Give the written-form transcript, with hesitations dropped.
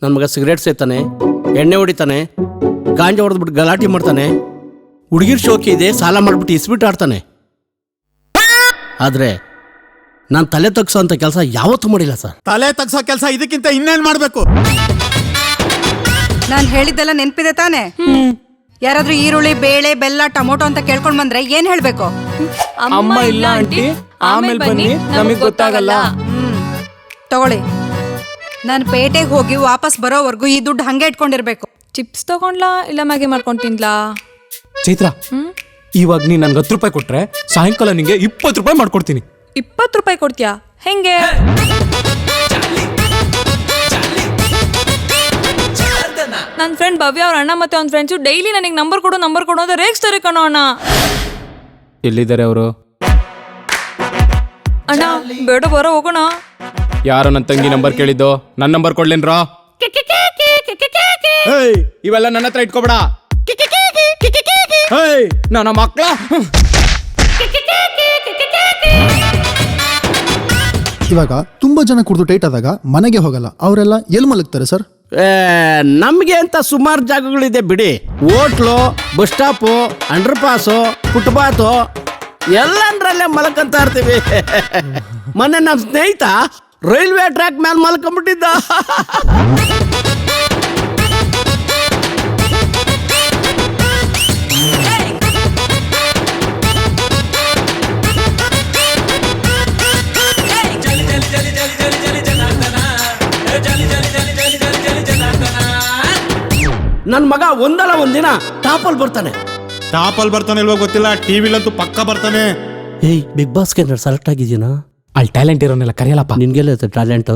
ನನ್ನ ಮಗ ಸಿಗರೇಟ್ ಸೇತಾನೆ, ಎಣ್ಣೆ ಹೊಡಿತಾನೆ, ಗಾಂಜಾ ಹೊಡೆದ್ಬಿಟ್ಟು ಗಲಾಟೆ ಮಾಡ್ತಾನೆ, ಹುಡುಗಿರ್ ಶೋಕಿ ಇದೆ ಸಾಲ ಮಾಡ್ಬಿಟ್ಟು ಇಸ್ಬಿಟ್ಟು ಆಡ್ತಾನೆ. ಆದರೆ ನಾನು ತಲೆ ತಗ್ಸೋ ಅಂತ ಕೆಲಸ ಯಾವತ್ತೂ ಮಾಡಿಲ್ಲ ಸರ್. ತಲೆ ತಗ್ಸೋ ಕೆಲಸ ಇದಕ್ಕಿಂತ ಇನ್ನೇನು ಮಾಡಬೇಕು? ನಾನು ಹೇಳಿದ್ದೆಲ್ಲ ನೆನಪಿದೆ ತಾನೆ? ಯಾರಾದ್ರೂ ಈರುಳ್ಳಿ, ಬೇಳೆ, ಬೆಲ್ಲ, ಟೊಮೊಟೊ ಅಂತ ಕೇಳ್ಕೊಂಡ್ ಬಂದ್ರೆ ಏನ್ ಹೇಳ್ಬೇಕು? ಅಮ್ಮ ಇಲ್ಲ ಆಂಟಿ, ಆಮೇಲೆ ಬನ್ನಿ, ನಮಗೆ ಗೊತ್ತಾಗಲ್ಲ. ತಗೊಳ್ಳಿ. ನಾನು ಪೇಟೆಗೆ ಹೋಗಿ ವಾಪಸ್ ಬರೋವರೆಗೂ ಈ ದುಡ್ಡು ಹಂಗೆ ಇಟ್ಕೊಂಡಿರ್ಬೇಕು. ಚಿಪ್ಸ್ ತಗೊಂಡ್ಲಾ ಇಲ್ಲ ಮ್ಯಾಗಿ ಮಾಡ್ಕೊಂಡು ತಿನ್ಲಾ? ಚೈತ್ರ, ಇವಾಗ ನೀ ನನ್ಗೆ 10 ರೂಪಾಯಿ ಕೊಟ್ರೆ ಸಾಯಂಕಾಲ ನಿಂಗೆ 20 ರೂಪಾಯಿ ಮಾಡ್ಕೊಡ್ತೀನಿ. 20 ರೂಪಾಯಿ ಕೊಡ್ತೀಯಾ? ಹೆಂಗೆ? ನನ್ನ ಫ್ರೆಂಡ್ ಭವ್ಯ ಅವ್ರ ಅಣ್ಣ ಮತ್ತೆ ಅವ್ನ ಫ್ರೆಂಡ್ಸು ಡೈಲಿ ನನಗೆ ನಂಬರ್ ಕೊಡು ಅಂತ ರೇಗಿಸ್ತಾರೆ ಕಣೋ ಅಣ್ಣ. ಎಲ್ಲಿದ್ದಾರೆ ಅವರು? ಅಣ್ಣ ಬೇಡ ಬರೋ ಹೋಗೋಣ. ಯಾರೋ ನನ್ನ ತಂಗಿ ನಂಬರ್ ಕೇಳಿದ್ದು, ನನ್ನ ನಂಬರ್ ಕೊಡ್ಲೇನ್ರಾ? ಇವೆಲ್ಲ ನನ್ನ ಹತ್ರ ಇಟ್ಕೋಬೇಡ. ನನ್ನ ಮಕ್ಕಳ ಇವಾಗ ತುಂಬಾ ಜನ ಕುಡಿದು ಟೈಟ್ ಆದಾಗ ಮನೆಗೆ ಹೋಗಲ್ಲ, ಅವರೆಲ್ಲ ಎಲ್ಲಿ ಮಲಗ್ತಾರೆ ಸರ್? ನಮಗೆ ಅಂತ ಸುಮಾರು ಜಾಗಗಳಿದೆ ಬಿಡಿ. Hotel, bus stop, underpass, footpath ಎಲ್ಲಂದ್ರಲ್ಲೇ ಮಲ್ಕಂತ ಇರ್ತೀವಿ. ಮೊನ್ನೆ ನಮ್ಮ ಸ್ನೇಹಿತ ರೈಲ್ವೆ ಟ್ರ್ಯಾಕ್ ಮೇಲೆ ಮಲ್ಕೊಂಡ್ಬಿಟ್ಟಿದ್ದ. ನನ್ನ ಮಗ ಒಂದಲ್ಲ ಒಂದಿನ ಟಾಪಲ್ಲಿ ಬರ್ತಾನೆ. ಟಾಪಲ್ಲಿ ಬರ್ತಾನೆ ಇಲ್ವೋ ಗೊತ್ತಿಲ್ಲ, ಟಿವಿಲಂತೂ ಪಕ್ಕ ಬರ್ತಾನೆ. ಏಯ್, ಬಿಗ್ ಬಾಸ್ಗೆ ಸೆಲೆಕ್ಟ್ ಆಗಿದ್ದೀನಾ? ಅಲ್ಲಿ ಟ್ಯಾಲೆಂಟ್ ಇರೋನೆಲ್ಲ ಕರೆಯಲ್ಲಪ್ಪ. ನಿನ್ಗೆಲ್ಲ ಟ್ಯಾಲೆಂಟು?